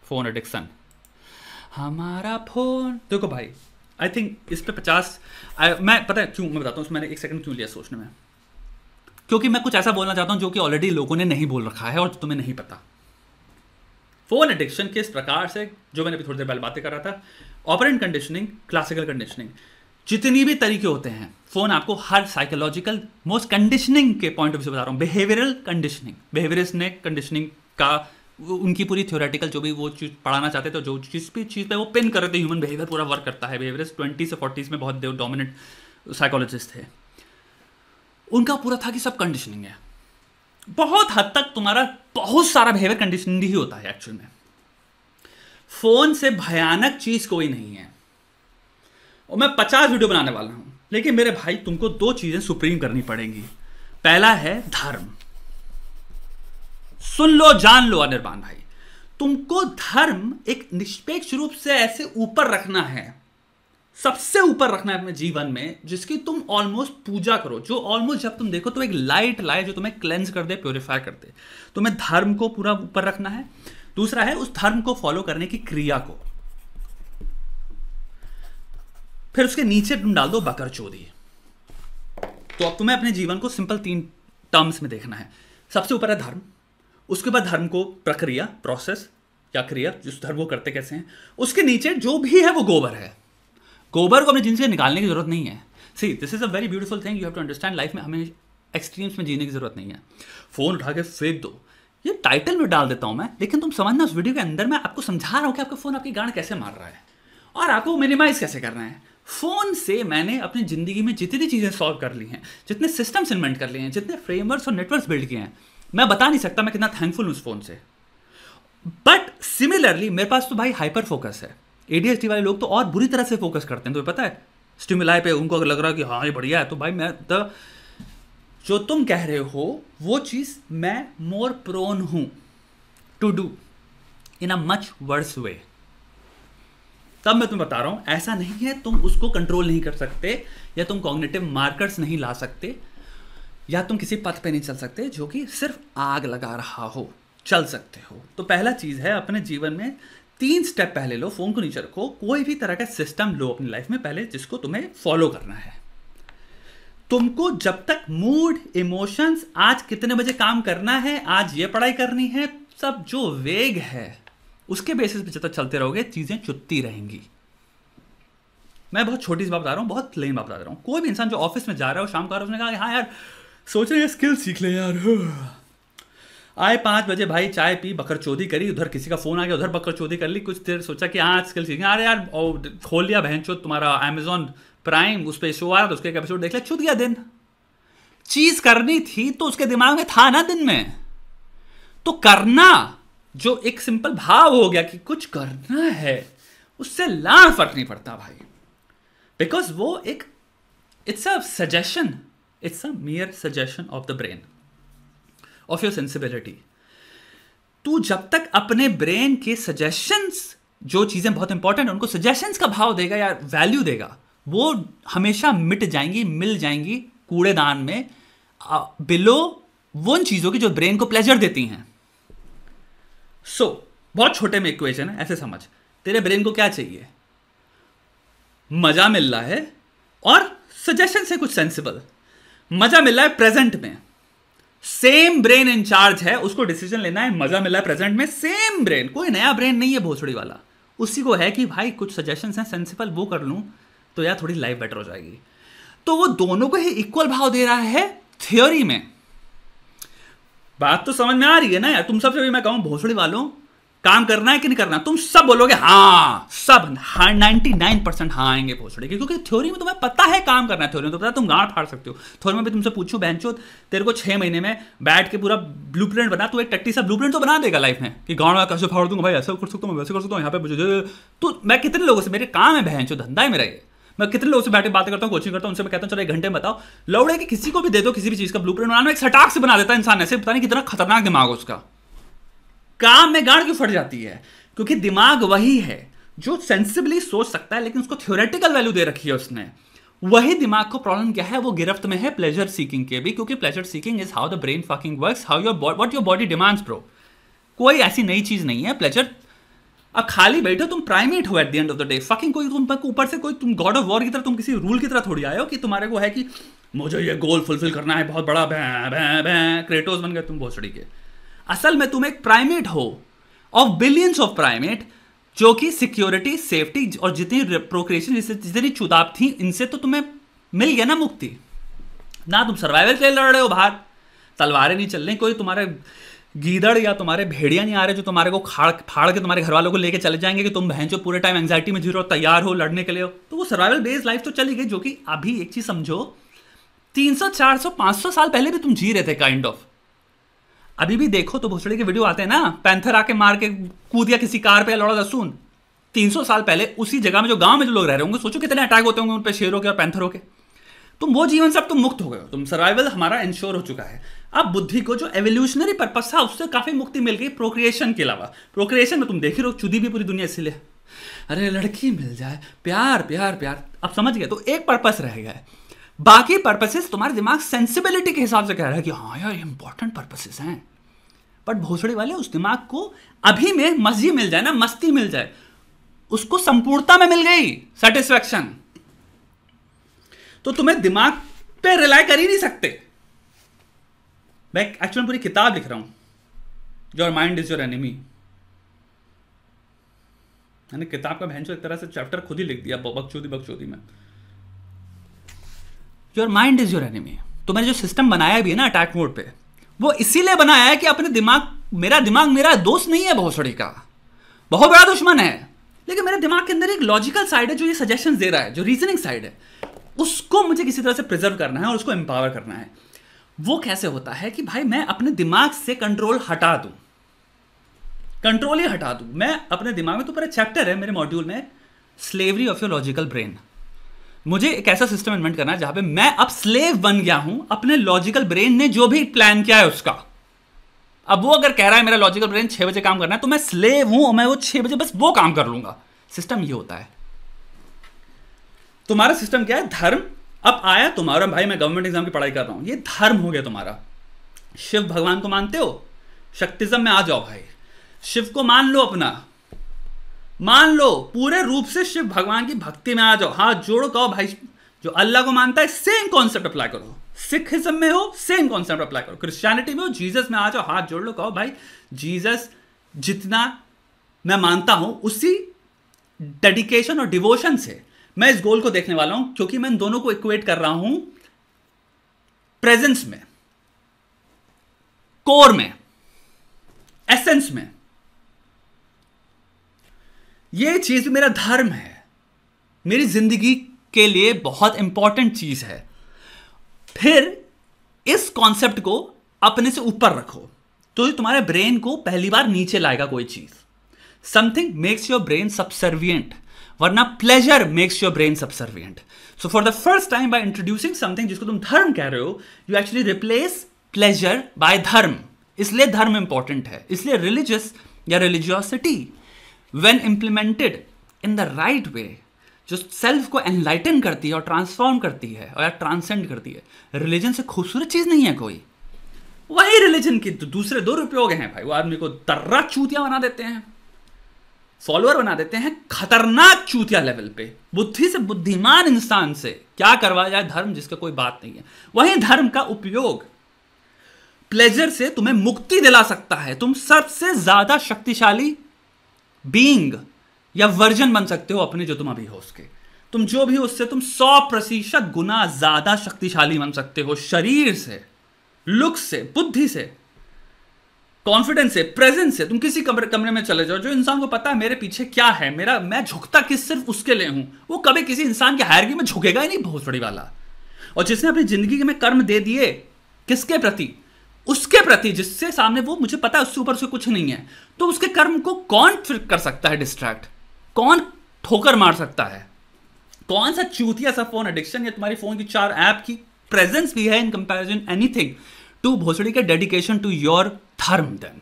Phone addiction, हमारा phone. देखो भाई, आई थिंक इस पे 50 मैं पता है क्यों मैं बताता हूँ, मैंने 1 सेकंड क्यों लिया सोचने में, क्योंकि मैं कुछ ऐसा बोलना चाहता हूँ जो कि ऑलरेडी लोगों ने नहीं बोल रखा है और तुम्हें नहीं पता। फोन एडिक्शन किस प्रकार से, जो मैंने अभी थोड़ी देर पहले बातें कर रहा था, ऑपरेंट कंडीशनिंग, क्लासिकल कंडीशनिंग, जितनी भी तरीके होते हैं, फोन आपको हर साइकोलॉजिकल मोस्ट कंडीशनिंग के पॉइंट ऑफ व्यू से बता रहा हूँ, बिहेवियरल कंडीशनिंग, बिहेवियरिस्ट ने कंडीशनिंग का उनकी पूरी थ्योरेटिकल जो भी वो चीज़ पढ़ाना चाहते थे, जो जिस भी चीज़ पे वो पिन कर रहे थे, ह्यूमन बिहेवियर पूरा वर्क करता है। बिहेवियरिस्ट 20 से 40s में बहुत डोमिनेंट साइकोलॉजिस्ट थे। उनका पूरा था कि सब कंडीशनिंग है, बहुत हद तक तुम्हारा बहुत सारा बिहेवियर कंडीशनिंग ही होता है एक्चुअल में। फोन से भयानक चीज कोई नहीं है, और मैं 50 वीडियो बनाने वाला हूं, लेकिन मेरे भाई तुमको 2 चीजें सुप्रीम करनी पड़ेंगी। पहला है धर्म, सुन लो जान लो अनिर्बान भाई, तुमको धर्म एक निष्पेक्ष रूप से ऐसे ऊपर रखना है, सबसे ऊपर रखना है अपने जीवन में, जिसकी तुम ऑलमोस्ट पूजा करो, जो ऑलमोस्ट जब तुम देखो तो एक लाइट लाए जो तुम्हें क्लेंज कर दे, प्योरीफाई कर दे। तुम्हें धर्म को पूरा ऊपर रखना है। दूसरा है उस धर्म को फॉलो करने की क्रिया को, फिर उसके नीचे तुम डाल दो बकरचोदी। तो अब तुम्हें अपने जीवन को सिंपल 3 टर्म्स में देखना है। सबसे ऊपर है धर्म, उसके बाद धर्म को प्रक्रिया, प्रोसेस या क्रिया, जिस धर्म को करते कैसे हैं, उसके नीचे जो भी है वो गोबर है। गोबर को अपने जिंदगी से निकालने की जरूरत नहीं है। See this is a very beautiful thing, you have to understand. Life में हमें एक्सट्रीम्स में जीने की जरूरत नहीं है। फोन उठा के फेंक दो, ये टाइटल में डाल देता हूं मैं, लेकिन तुम समझना उस वीडियो के अंदर मैं आपको समझा रहा हूं कि आपका फोन आपकी गांड कैसे मार रहा है और आपको मिनिमाइज कैसे करना है। फोन से मैंने अपनी जिंदगी में जितनी चीजें सॉल्व कर ली हैं, जितने सिस्टम्स इन्वेंट कर लिए हैं, जितने फ्रेमवर्क्स और नेटवर्क्स बिल्ड किए हैं, मैं बता नहीं सकता मैं कितना थैंकफुल हूं उस फोन से। बट सिमिलरली मेरे पास तो भाई हाइपर फोकस है। एडीएचडी वाले लोग तो और बुरी तरह से फोकस करते हैं, तुम्हें पता है, स्टिमुलाई पे उनको अगर लग रहा है कि हाँ ये बढ़िया है, तो भाई मैं जो तुम कह रहे हो वो चीज मैं मोर प्रोन हूं to do in a much worse way. तब मैं तुम्हें बता रहा हूं, ऐसा नहीं है तुम उसको कंट्रोल नहीं कर सकते, या तुम कॉग्निटिव मार्कर्स नहीं ला सकते, या तुम किसी पथ पे नहीं चल सकते जो कि सिर्फ आग लगा रहा हो। चल सकते हो। तो पहला चीज है अपने जीवन में 3 स्टेप पहले लो, फोन को नीचे रखो, कोई भी तरह का सिस्टम लो अपनी लाइफ में पहले जिसको तुम्हें फॉलो करना है। तुमको जब तक मूड, इमोशंस, आज कितने बजे काम करना है, आज ये पढ़ाई करनी है, सब जो वेग है उसके बेसिस पे जब तक चलते रहोगे चीजें चुतती रहेंगी। मैं बहुत छोटी सी बात बता रहा हूँ, बहुत प्लेन बात बता रहा हूँ। कोई भी इंसान जो ऑफिस में जा रहा है, शाम को आ रहा है, उसने कहा हाँ यार सोच रहे स्किल सीख ले यार, आए 5 बजे भाई चाय पी, बकरचोदी करी, उधर किसी का फोन आ गया, उधर बकरचोदी कर ली, कुछ देर सोचा कि हाँ स्किल सीखेंगे, अरे यार खोल लिया बहनचोद तुम्हारा अमेजॉन प्राइम, उस पर शो आ रहा था, उसके एक एपिसोड देख लिया, छूट गया दिन। चीज करनी थी तो उसके दिमाग में था ना दिन में, तो करना जो एक सिंपल भाव हो गया कि कुछ करना है, उससे लाख फर्क नहीं पड़ता भाई, बिकॉज वो एक it's a suggestion, it's a मियर suggestion of the brain, of your sensibility. तू जब तक अपने ब्रेन के सजेशंस, जो चीजें बहुत इंपॉर्टेंट है उनको सजेशंस का भाव देगा या वैल्यू देगा, वो हमेशा मिट जाएंगी, मिल जाएंगी कूड़ेदान में, बिलो उन चीजों की जो ब्रेन को प्लेजर देती हैं। बहुत छोटे में इक्वेशन है, ऐसे समझ, तेरे ब्रेन को क्या चाहिए, मजा मिल रहा है और सजेशन से कुछ सेंसिबल, मजा मिल रहा है प्रेजेंट में, सेम ब्रेन इंचार्ज है, उसको डिसीजन लेना है, मजा मिला है प्रेजेंट में, सेम ब्रेन, कोई नया ब्रेन नहीं है भोसड़ी वाला, उसी को है कि भाई कुछ सजेशंस हैं सेंसिबल, वो कर लूं तो यार थोड़ी लाइफ बेटर हो जाएगी। तो वो दोनों को ही इक्वल भाव दे रहा है थ्योरी में। बात तो समझ में आ रही है ना यार। तुम सबसे भी मैं कहूं भोसड़ी वालों, काम करना है कि नहीं करना, तुम सब बोलोगे हाँ, सब 99% हाँ आएंगे भोसड़ी के, क्योंकि थ्योरी में तुम्हें पता है काम करना है, थ्योरी में तो पता है तुम गांड फाड़ सकते हो। थ्योरी में भी तुमसे पूछूं बहनचोद, तेरे को 6 महीने में बैठ के पूरा ब्लूप्रिंट बना, तू एक टट्टी सा ब्लूप्रिंट तो बना देगा लाइफ में कि गांड कैसे फाड़ दूंगा भाई, ऐसा कर सकता हूँ, वैसे कर सकता हूँ, यहाँ पे मुझे तो मैं कितने लोगों से, मेरे काम है बहनचोद, धंधा है मेरा ये, मैं कितने लोगों से बैठे बातें करता हूँ, कोचिंग करता हूँ, उनसे मैं कहता हूँ चलो 1 घंटे में बताओ, लौड़े कि किसी को भी दे दो किसी भी चीज का ब्लूप्रिंट बनाना, एक सटाक से बना देता है इंसान, ऐसे पता नहीं कितना खतरनाक दिमाग उसका। काम में गांड क्यों फट जाती है, क्योंकि दिमाग वही है जो सेंसिबली सोच सकता है, लेकिन उसको थ्योरेटिकल वैल्यू दे रखी है उसने। वही दिमाग को प्रॉब्लम क्या है, वो गिरफ्त में है प्लेजर सीकिंग के भी, क्योंकि pleasure seeking is how the brain fucking works, how your what your body demands bro. कोई ऐसी नई चीज नहीं है, प्लेजर अब खाली बैठो, तुम प्राइमेट हो at the end of the day. Fucking कोई तुम ऊपर से कोई तुम गॉड ऑफ वॉर की तरह, तुम किसी रूल की तरह थोड़ी आए हो कि तुम्हारे को है कि मुझे ये गोल फुलफिल करना है बहुत बड़ा, क्रेटोस बन गए तुम भोसड़ी के। असल में तुम एक प्राइमेट हो ऑफ बिलियंस ऑफ प्राइमेट, जो कि सिक्योरिटी, सेफ्टी और जितनी प्रोक्रिएशन, जितनी चुदाब थी, इनसे तो तुम्हें मिल गया ना मुक्ति। ना तुम सर्वाइवल के लिए लड़ रहे हो बाहर, तलवारें नहीं चल रही, कोई तुम्हारे गीदड़ या तुम्हारे भेड़िया नहीं आ रहे जो तुम्हारे को फाड़ के तुम्हारे घर वालों को लेके चले जाएंगे कि तुम बहन जो पूरे टाइम एंग्जाइटी में जी रहे हो, तैयार हो लड़ने के लिए हो। तो वो सर्वाइवल बेस्ड लाइफ तो चली गई, जो कि अभी एक चीज समझो, 300, 400, 500 साल पहले भी तुम जी रहे थे काइंड ऑफ। अभी भी देखो तो भोसड़ी के वीडियो आते हैं ना, पैंथर आके मार के कूद दिया किसी कार पे, लौड़ा लहसुन। 300 साल पहले उसी जगह में जो गांव में जो लोग रह रहे होंगे, सोचो कितने अटैक होते होंगे उन पे शेरों के और पैंथरों के। तुम वो जीवन से अब तुम मुक्त हो गए हो, तुम सर्वाइवल हमारा इंश्योर हो चुका है। अब बुद्धि को जो एवोल्यूशनरी पर्पस था उससे काफी मुक्ति मिल गई प्रोक्रिएशन के अलावा। प्रोक्रिएशन में तुम देख ही रहो, चुदी भी पूरी दुनिया इसीलिए, अरे लड़की मिल जाए, प्यार प्यार प्यार। अब समझ गए, तो एक पर्पस रह गया है, बाकी पर्पसेस तुम्हारे दिमाग सेंसिबिलिटी के हिसाब से कह रहा है कि हाँ यार इंपॉर्टेंट पर्पसेस हैं। बट भोसड़ी वाले उस दिमाग को अभी में मस्ती मिल जाए ना, मस्ती मिल जाए, उसको संपूर्णता में मिल गई सेटिस्फैक्शन, तो तुम्हें दिमाग पे रिलाई कर ही नहीं सकते। मैं एक्चुअली पूरी किताब लिख रहा हूं, your mind is your enemy. मैंने किताब का भैंसो एक तरह से चैप्टर खुद ही लिख दिया बकचोदी में। Your mind is your enemy. तो मैंने जो सिस्टम बनाया भी है ना अटैक मोड पे, वो इसीलिए बनाया है कि अपने दिमाग मेरा दोस्त नहीं है भोसड़ी का, बहुत बड़ा दुश्मन है। लेकिन मेरे दिमाग के अंदर एक लॉजिकल साइड है जो ये सजेशन दे रहा है, जो रीजनिंग साइड है, उसको मुझे किसी तरह से प्रिजर्व करना है और उसको एम्पावर करना है। वो कैसे होता है कि भाई मैं अपने दिमाग से कंट्रोल हटा दूं, कंट्रोल ही हटा दूं। मैं अपने दिमाग में, तो पूरा चैप्टर है मेरे मॉड्यूल में, slavery of your logical brain. मुझे एक ऐसा सिस्टम इन्वेंट करना है जहां पे मैं अब स्लेव बन गया हूं अपने लॉजिकल ब्रेन ने जो भी प्लान किया है उसका। अब वो अगर कह रहा है मेरा लॉजिकल ब्रेन 6 बजे काम करना है, तो मैं स्लेव हूं और मैं वो 6 बजे बस वो काम कर लूंगा। सिस्टम ये होता है। तुम्हारा सिस्टम क्या है? धर्म। अब आया तुम्हारा, भाई मैं गवर्नमेंट एग्जाम की पढ़ाई कर रहा हूं, ये धर्म हो गया तुम्हारा। शिव भगवान को मानते हो, शक्तिज्म में आ जाओ भाई, शिव को मान लो, अपना मान लो, पूरे रूप से शिव भगवान की भक्ति में आ जाओ, हाथ जोड़ो, कहो भाई जो अल्लाह को मानता है सेम कॉन्सेप्ट अप्लाई करो। सिखिज्म में हो सेम कॉन्सेप्ट अप्लाई करो, क्रिश्चियनिटी में हो, जीसस में आ जाओ, हाथ जोड़ लो, कहो भाई जीसस जितना मैं मानता हूं उसी डेडिकेशन और डिवोशन से मैं इस गोल को देखने वाला हूं, क्योंकि मैं इन दोनों को इक्वेट कर रहा हूं प्रेजेंस में, कोर में, एसेंस में। ये चीज मेरा धर्म है, मेरी जिंदगी के लिए बहुत इंपॉर्टेंट चीज है। फिर इस कॉन्सेप्ट को अपने से ऊपर रखो, तो तुम्हारे ब्रेन को पहली बार नीचे लाएगा कोई चीज। Something makes your brain subservient, वरना pleasure makes your brain subservient. So for the first time by introducing something जिसको तुम धर्म कह रहे हो, you actually replace pleasure by धर्म। इसलिए धर्म इंपॉर्टेंट है। इसलिए रिलीजियस या religiosity when implemented in the right way, जो सेल्फ को एनलाइटन करती है और ट्रांसफॉर्म करती है और ट्रांसेंड करती है, रिलीजन से खूबसूरत चीज नहीं है कोई। वही रिलीजन के दूसरे दो उपयोग हैं भाई। वो आदमी को तर्रा चूतिया बना देते हैं, फॉलोअर बना देते हैं, खतरनाक चूतिया लेवल पे। बुद्धि से बुद्धिमान इंसान से क्या करवाया जाए धर्म, जिसका कोई बात नहीं है। वही धर्म का उपयोग प्लेजर से तुम्हें मुक्ति दिला सकता है। तुम सबसे ज्यादा शक्तिशाली बीइंग या वर्जन बन सकते हो अपने जो तुम अभी हो उसके। तुम जो भी हो उससे तुम 100% गुना ज्यादा शक्तिशाली बन सकते हो, शरीर से, लुक से, बुद्धि से, कॉन्फिडेंस से, प्रेजेंस से। तुम किसी कमरे में चले जाओ, जो इंसान को पता है मेरे पीछे क्या है, मैं झुकता किस सिर्फ उसके लिए हूं, वो कभी किसी इंसान की हायरगी में झुकेगा ही नहीं, भोसड़ी वाला। और जिसने अपनी जिंदगी में कर्म दे दिए किसके प्रति? उसके प्रति, जिससे सामने वो मुझे पता है उससे ऊपर से कुछ नहीं है, तो उसके कर्म को कौन फिर कर सकता है डिस्ट्रैक्ट? कौन ठोकर मार सकता है? कौन सा चूतिया सा फोन एडिक्शन या तुम्हारी फोन की 4 ऐप की प्रेजेंस भी है इन कंपैरिजन एनीथिंग टू भोसड़ी के डेडिकेशन टू योर धर्म? देन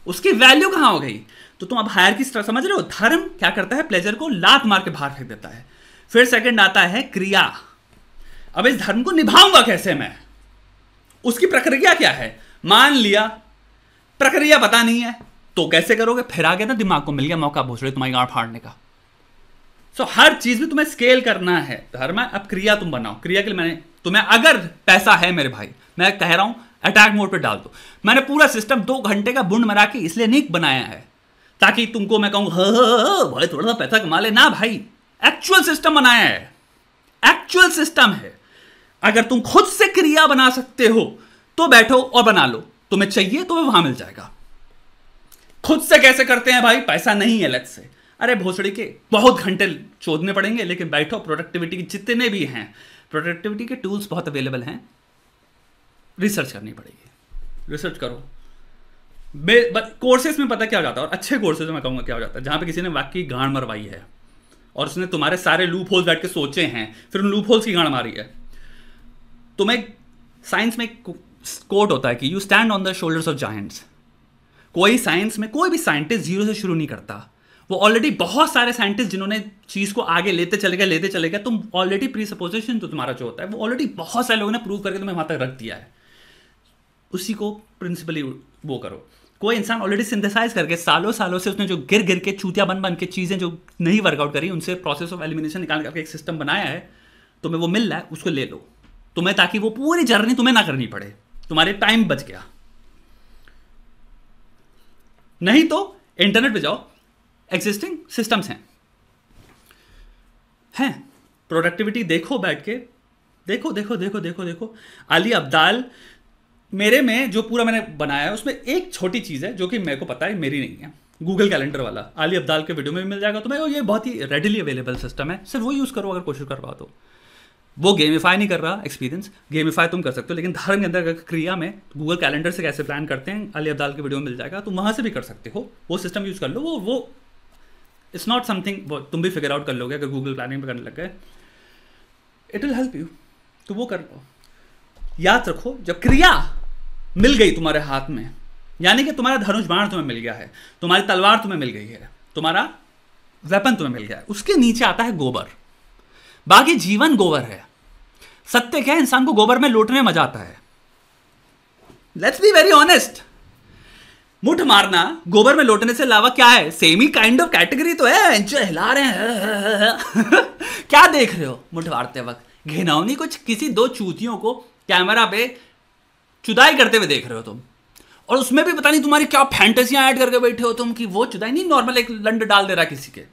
उसकी वैल्यू कहां हो गई? तो तुम अब हायर की तरह समझ रहे हो। धर्म क्या करता है? प्लेजर को लात मार के बाहर फेंक देता है। फिर सेकंड आता है क्रिया। अब इस धर्म को निभाऊंगा कैसे मैं? उसकी प्रक्रिया क्या है? मान लिया प्रक्रिया पता नहीं है, तो कैसे करोगे? फिर आ गया ना दिमाग को, मिल गया मौका भोसड़ी तुम्हारी गांड फाड़ने का। सो हर चीज में तुम्हें स्केल करना है। धर्म अब क्रिया तुम बनाओ। क्रिया के लिए मैंने तुम्हें, अगर पैसा है मेरे भाई, मैं कह रहा हूं अटैक मोड पे डाल दो। मैंने पूरा सिस्टम 2 घंटे का बुंड मरा के इसलिए नहीं बनाया है ताकि तुमको मैं कहूं भाई थोड़ा सा पैसा कमा ले, ना भाई, एक्चुअल सिस्टम बनाया है, एक्चुअल सिस्टम है। अगर तुम खुद से क्रिया बना सकते हो तो बैठो और बना लो, तुम्हें चाहिए तो वहां मिल जाएगा। खुद से कैसे करते हैं भाई? पैसा नहीं है अलग से। अरे भोसड़ी के बहुत घंटे चोदने पड़ेंगे, लेकिन बैठो, प्रोडक्टिविटी के जितने भी हैं, प्रोडक्टिविटी के टूल्स बहुत अवेलेबल हैं, रिसर्च करनी पड़ेगी, रिसर्च करो। कोर्सेज में पता क्या हो जाता है, और अच्छे कोर्सेज में मैं कहूँगा क्या हो जाता है, जहाँ पे किसी ने वाकई गांड मरवाई है और उसने तुम्हारे सारे लूप होल्स बैठ के सोचे हैं, फिर उन लूप होल्स की गांड मारी है। तुम्हें साइंस में कोट होता है कि you stand on the shoulders of giants. कोई साइंस में कोई भी साइंटिस्ट जीरो से शुरू नहीं करता, वो ऑलरेडी बहुत सारे साइंटिस्ट जिन्होंने चीज को आगे लेते चले गए। तुम ऑलरेडी प्री सपोजिशन तो तुम्हारा जो होता है वो ऑलरेडी बहुत सारे लोगों ने प्रूव करके तुम्हें वहां तक रख दिया है। उसी को प्रिंसिपली वो करो। कोई इंसान ऑलरेडी सिंथेसाइज करके सालों सालों से उसने जो गिर गिर के चूतिया बन के चीजें जो नहीं वर्कआउट करी, उनसे प्रोसेस ऑफ एलिमिनेशन निकाल करके एक सिस्टम बनाया है, तुम्हें वो मिल रहा है, उसको ले लो तुम्हें, ताकि वो पूरी जर्नी तुम्हें ना करनी पड़े, तुम्हारे टाइम बच गया। नहीं तो इंटरनेट पे जाओ, एग्जिस्टिंग सिस्टम्स हैं प्रोडक्टिविटी देखो, बैठ के देखो। अली अब्दाल मेरे में जो पूरा मैंने बनाया है उसमें एक छोटी चीज है जो कि मेरे को पता है, मेरी नहीं है, गूगल कैलेंडर वाला। अली अब्दाल के वीडियो में भी मिल जाएगा तुम्हें, ये बहुत ही रेडिली अवेलेबल सिस्टम है, सिर्फ वो यूज करो अगर कोशिश कर पाओ तो। वो गेमिफाई नहीं कर रहा एक्सपीरियंस, गेमिफाई तुम कर सकते हो, लेकिन धर्म के अंदर क्रिया में गूगल कैलेंडर से कैसे प्लान करते हैं अली अब्दाल के वीडियो में मिल जाएगा, तुम वहां से भी कर सकते हो। वो सिस्टम यूज कर लो, वो इट्स नॉट समथिंग तुम भी फिगर आउट कर लोगे अगर गूगल प्लानिंग पे करने लग गए, इट विल हेल्प यू। तो वो कर लो। याद रखो, जब क्रिया मिल गई तुम्हारे हाथ में, यानी कि तुम्हारा धनुष बाण तुम्हें मिल गया है, तुम्हारी तलवार तुम्हें मिल गई है, तुम्हारा वेपन तुम्हें मिल गया है, उसके नीचे आता है गोबर। बाकी जीवन गोबर है। सत्य क्या है, इंसान को गोबर में लोटने में मजा आता है। Let's be very honest. मुठ मारना गोबर में लोटने से अलावा क्या है? Same he kind of category तो है। जो हिला रहे हैं क्या देख रहे हो मुठ मारते वक्त? घिनौनी कुछ किसी 2 चूतियों को कैमरा पे चुदाई करते हुए देख रहे हो तुम, और उसमें भी पता नहीं तुम्हारी क्या फैंटेसियां ऐड करके बैठे हो तुम कि वो चुदाई नहीं, नॉर्मल एक लंड डाल दे रहा किसी के,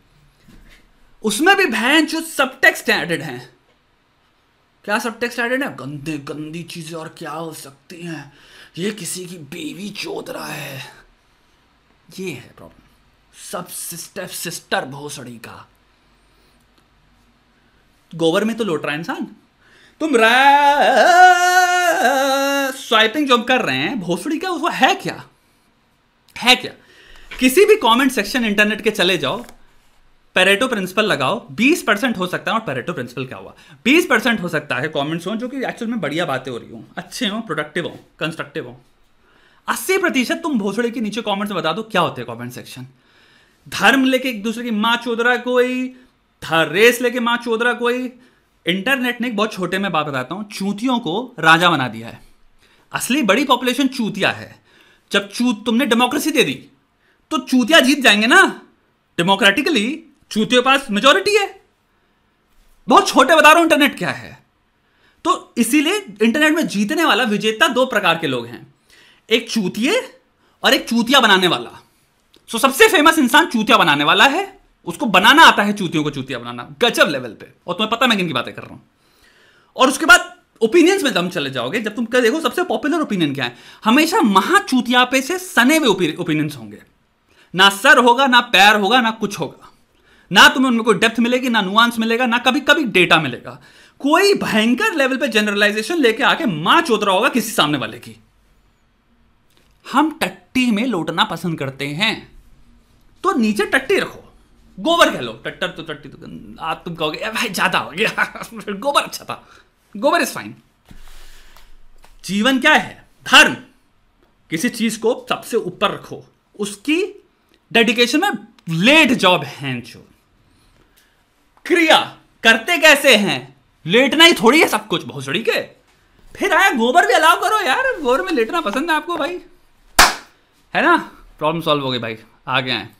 उसमें भी भैन जो सब टेक्स्ट एडेड हैं। क्या सब टेक्स्ट एडेड है? गंदी चीजें और क्या हो सकती हैं, ये किसी की बीवी चोद रहा है। ये है प्रॉब्लम, सब सिस्टर भोसड़ी का। गोबर में तो लोट रहा है इंसान। तुम स्वाइपिंग जो हम कर रहे हैं भोसड़ी का, वो है क्या? किसी भी कमेंट सेक्शन इंटरनेट के चले जाओ, पेरेटो प्रिंसिपल लगाओ, 20% हो सकता है। और पेरेटो प्रिंसिपल क्या हुआ? 20% हो सकता है कमेंट्स हो जो कि एक्चुअल में बढ़िया बातें हो रही हो, अच्छे हो, प्रोडक्टिव हो, कंस्ट्रक्टिव हो। 80% तुम भोसड़े के नीचे कमेंट्स में बता दो क्या होते हैं कमेंट सेक्शन। धर्म लेके एक दूसरे की मां चोदरा कोई, रेस लेके मां चोदरा कोई। इंटरनेट ने एक बहुत छोटे में बात बताता हूं, चूतियों को राजा बना दिया है। असली बड़ी पॉपुलेशन चूतिया है। जब तुमने डेमोक्रेसी दे दी तो चूतिया जीत जाएंगे ना डेमोक्रेटिकली, चूतियों के पास मेजोरिटी है। बहुत छोटे बता रहा हूं इंटरनेट क्या है। तो इसीलिए इंटरनेट में जीतने वाला विजेता 2 प्रकार के लोग हैं, एक चूतिए और एक चूतिया बनाने वाला। सो सबसे फेमस इंसान चूतिया बनाने वाला है, उसको बनाना आता है, चूतियों को चूतिया बनाना गजब लेवल पे, और तुम्हें पता मैं किन की बातें कर रहा हूं। और उसके बाद ओपिनियंस में तुम चले जाओगे, जब तुम देखो सबसे पॉपुलर ओपिनियन क्या है, हमेशा महाचूतियापे से सने हुए ओपिनियंस होंगे। ना सर होगा, ना पैर होगा, ना कुछ होगा, ना तुम्हें उनमें कोई डेप्थ मिलेगी, ना नुआंस मिलेगा, ना कभी कभी डेटा मिलेगा। कोई भयंकर लेवल पे जनरलाइजेशन लेके आके मां चोद रहा होगा किसी सामने वाले की। हम टट्टी में लोटना पसंद करते हैं, तो नीचे टट्टी रखो, गोबर कह लो। टट्टी तो आज तुम कहोगे भाई ज्यादा हो गया गोबर अच्छा था, गोबर इज फाइन। जीवन क्या है? धर्म। किसी चीज को सबसे ऊपर रखो, उसकी डेडिकेशन में लेट जॉब है। क्रिया करते कैसे हैं? लेटना ही थोड़ी है सब कुछ भोसड़ी के। फिर आया गोबर भी अलाउ करो यार, गोबर में लेटना पसंद है आपको भाई, है ना? प्रॉब्लम सॉल्व हो गई भाई, आ गए हैं।